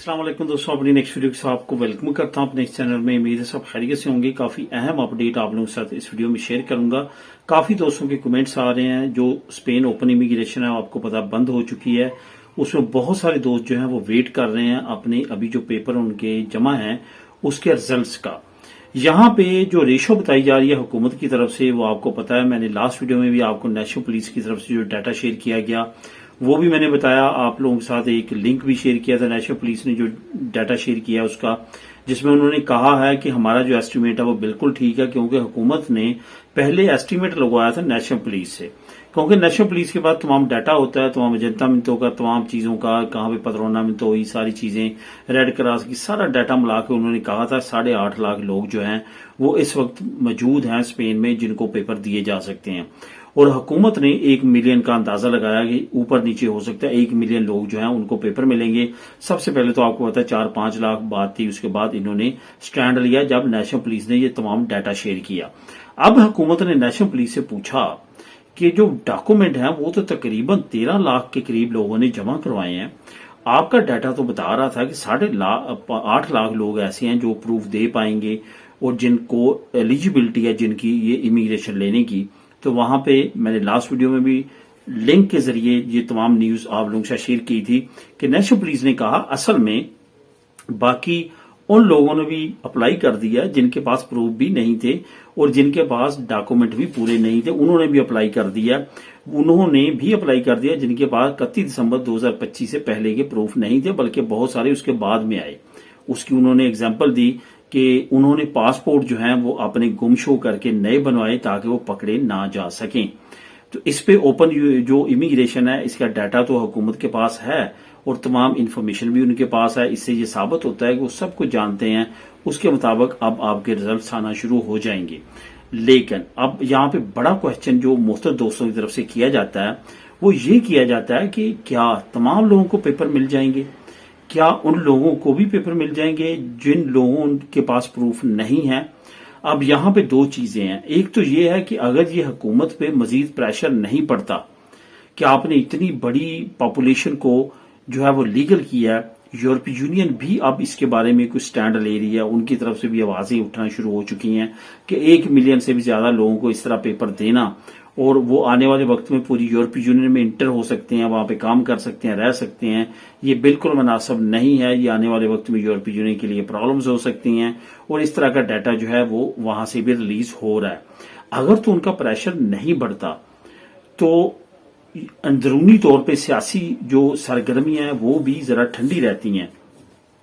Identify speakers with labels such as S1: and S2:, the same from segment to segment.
S1: अस्सलाम वालेकुम दोस्तों, अपनी नेक्स्ट वीडियो के साथ आपको वेलकम करता हूं अपने इस चैनल में। उम्मीद है सब खैरियत से होंगे। काफी अहम अपडेट आप लोगों के साथ इस वीडियो में शेयर करूंगा। काफी दोस्तों के कमेंट्स आ रहे हैं। जो स्पेन ओपन इमिग्रेशन है आपको पता बंद हो चुकी है, उसमें बहुत सारे दोस्त जो हैं वो वेट कर रहे हैं अपने अभी जो पेपर उनके जमा हैं उसके रिजल्ट्स का। यहाँ पे जो रेशो बताई जा रही है हुकूमत की तरफ से वो आपको पता है। मैंने लास्ट वीडियो में भी आपको नेशनल पुलिस की तरफ से जो डाटा शेयर किया गया वो भी मैंने बताया, आप लोगों के साथ एक लिंक भी शेयर किया था। नेशनल पुलिस ने जो डाटा शेयर किया उसका, जिसमें उन्होंने कहा है कि हमारा जो एस्टीमेट है वो बिल्कुल ठीक है, क्योंकि हुकूमत ने पहले एस्टीमेट लगवाया था नेशनल पुलिस से। क्योंकि नेशनल पुलिस के बाद तमाम डाटा होता है, तमाम जनता मिनटों का, तमाम चीजों का, कहाँ पे पदरोना मिनटों हुई, सारी चीजें, रेड क्रॉस की सारा डाटा मिला के उन्होंने कहा था 8.5 लाख लोग जो हैं वो इस वक्त मौजूद हैं स्पेन में जिनको पेपर दिए जा सकते हैं। और हुकूमत ने 1 मिलियन का अंदाजा लगाया कि ऊपर नीचे हो सकता है 1 मिलियन लोग जो हैं उनको पेपर मिलेंगे। सबसे पहले तो आपको पता है 4-5 लाख बात थी, उसके बाद इन्होंने स्टैंड लिया जब नेशनल पुलिस ने ये तमाम डाटा शेयर किया। अब हुकूमत ने नेशनल पुलिस से पूछा कि जो डॉक्यूमेंट है वो तो तकरीबन 13 लाख के करीब लोगों ने जमा करवाए हैं। आपका डाटा तो बता रहा था कि 8 लाख लोग ऐसे हैं जो प्रूफ दे पाएंगे और जिनको एलिजिबिलिटी है जिनकी ये इमिग्रेशन लेने की। तो वहां पे मैंने लास्ट वीडियो में भी लिंक के जरिए ये तमाम न्यूज आप लोगों के साथ शेयर की थी कि नेशनल पुलिस ने कहा असल में बाकी उन लोगों ने भी अप्लाई कर दिया जिनके पास प्रूफ भी नहीं थे और जिनके पास डॉक्यूमेंट भी पूरे नहीं थे, उन्होंने भी अप्लाई कर दिया। उन्होंने भी अप्लाई कर दिया जिनके पास 31 दिसंबर 2025 से पहले के प्रूफ नहीं थे, बल्कि बहुत सारे उसके बाद में आए। उसकी उन्होंने एग्जाम्पल दी कि उन्होंने पासपोर्ट जो है वो अपने गुम शो करके नए बनवाए ताकि वो पकड़े ना जा सकें। तो इस पे ओपन जो इमिग्रेशन है इसका डाटा तो हुकूमत के पास है और तमाम इंफॉर्मेशन भी उनके पास है। इससे ये साबित होता है कि वो सब कुछ जानते हैं। उसके मुताबिक अब आपके रिजल्ट आना शुरू हो जाएंगे। लेकिन अब यहाँ पे बड़ा क्वेश्चन जो मुख्तलिफ दोस्तों की तरफ से किया जाता है वो ये किया जाता है कि क्या तमाम लोगों को पेपर मिल जाएंगे? क्या उन लोगों को भी पेपर मिल जाएंगे जिन लोगों के पास प्रूफ नहीं है? अब यहाँ पे दो चीजें हैं। एक तो ये है कि अगर ये हुकूमत पे मजीद प्रेशर नहीं पड़ता कि आपने इतनी बड़ी पॉपुलेशन को जो है वो लीगल किया है, यूरोपीय यूनियन भी अब इसके बारे में कुछ स्टैंड ले रही है। उनकी तरफ से भी आवाजें उठना शुरू हो चुकी हैं कि 1 मिलियन से भी ज्यादा लोगों को इस तरह पेपर देना और वो आने वाले वक्त में पूरी यूरोपीय यूनियन में इंटर हो सकते हैं, वहां पे काम कर सकते हैं, रह सकते हैं, ये बिल्कुल मुनासिब नहीं है। ये आने वाले वक्त में यूरोपीय यूनियन के लिए प्रॉब्लम्स हो सकती हैं और इस तरह का डाटा जो है वो वहां से भी रिलीज हो रहा है। अगर तो उनका प्रेशर नहीं बढ़ता तो अंदरूनी तौर पे सियासी जो सरगर्मियां हैं वो भी जरा ठंडी रहती हैं।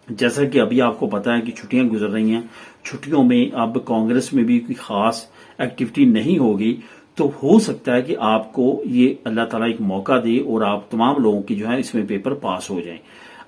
S1: जैसा कि अभी आपको पता है कि छुट्टियां गुजर रही हैं, छुट्टियों में अब कांग्रेस में भी कोई खास एक्टिविटी नहीं होगी, तो हो सकता है कि आपको ये अल्लाह ताला एक मौका दे और आप तमाम लोगों की जो है इसमें पेपर पास हो जाएं।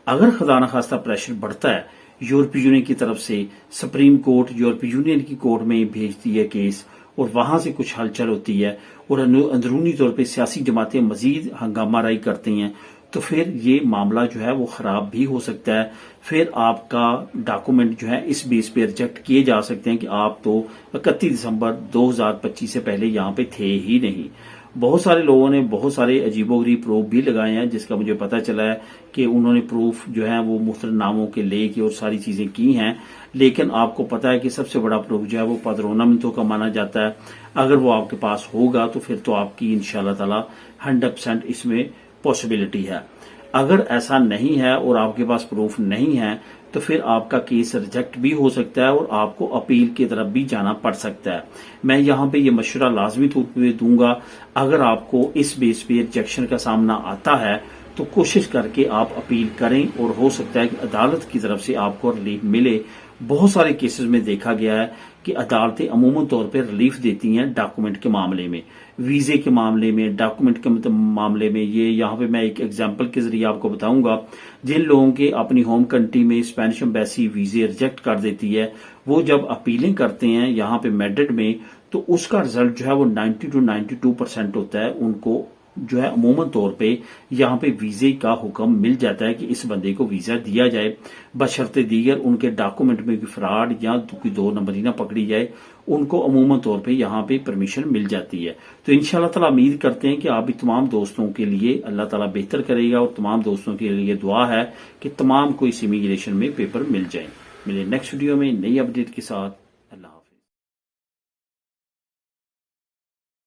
S1: अगर खुदा न खास्ता प्रेशर बढ़ता है यूरोपीय यूनियन की तरफ से, सुप्रीम कोर्ट यूरोपीय यूनियन की कोर्ट में भेजती है केस और वहां से कुछ हलचल होती है और अंदरूनी तौर पे सियासी जमातें मजीद हंगामाराई करती हैं, तो फिर ये मामला जो है वो खराब भी हो सकता है। फिर आपका डॉक्यूमेंट जो है इस बेस पे रिजेक्ट किए जा सकते हैं कि आप तो 31 दिसंबर 2025 से पहले यहाँ पे थे ही नहीं। बहुत सारे लोगों ने बहुत सारे अजीबोगरीब प्रूफ भी लगाए हैं, जिसका मुझे पता चला है कि उन्होंने प्रूफ जो है वो मुख्तलिफ नामों के लेके और सारी चीजें की हैं। लेकिन आपको पता है कि सबसे बड़ा प्रूफ जो है वो पदरोना मिनटों का माना जाता है। अगर वो आपके पास होगा तो फिर तो आपकी इंशाल्लाह ताला 100% इसमें पॉसिबिलिटी है। अगर ऐसा नहीं है और आपके पास प्रूफ नहीं है तो फिर आपका केस रिजेक्ट भी हो सकता है और आपको अपील की तरफ भी जाना पड़ सकता है। मैं यहाँ पे ये मशवरा लाजमी तौर पे दूंगा, अगर आपको इस बेस पे रिजेक्शन का सामना आता है तो कोशिश करके आप अपील करें और हो सकता है कि अदालत की तरफ से आपको रिलीफ मिले। बहुत सारे केसेस में देखा गया है कि अदालतें अमूमन तौर पर रिलीफ देती हैं डॉक्यूमेंट के मामले में, वीजे के मामले में, डॉक्यूमेंट के मामले में। ये यहाँ पे मैं एक एग्जांपल के जरिए आपको बताऊंगा। जिन लोगों के अपनी होम कंट्री में स्पेनिश एम्बेसी वीजे रिजेक्ट कर देती है, वो जब अपीलें करते हैं यहाँ पे मैड्रिड में, तो उसका रिजल्ट जो है वो 90 to 92% होता है। उनको जो है अमूमन तौर पे यहाँ पे वीजे का हुक्म मिल जाता है कि इस बंदे को वीजा दिया जाए, बशर्ते दीगर उनके डॉक्यूमेंट में कोई फ्रॉड या कोई 2 नंबरी ना पकड़ी जाए ان کو عموماً طور پہ یہاں پہ پرمیشن مل جاتی ہے. تو انشاءاللہ تعالیٰ امید کرتے ہیں کہ آپ بھی تمام دوستوں کے لیے اللہ تعالیٰ بہتر کرے گا، اور تمام دوستوں کے لیے دعا ہے کہ تمام کو اس امیگریشن میں پیپر مل جائیں. ملے نیکسٹ ویڈیو میں نئی اپڈیٹ کے ساتھ.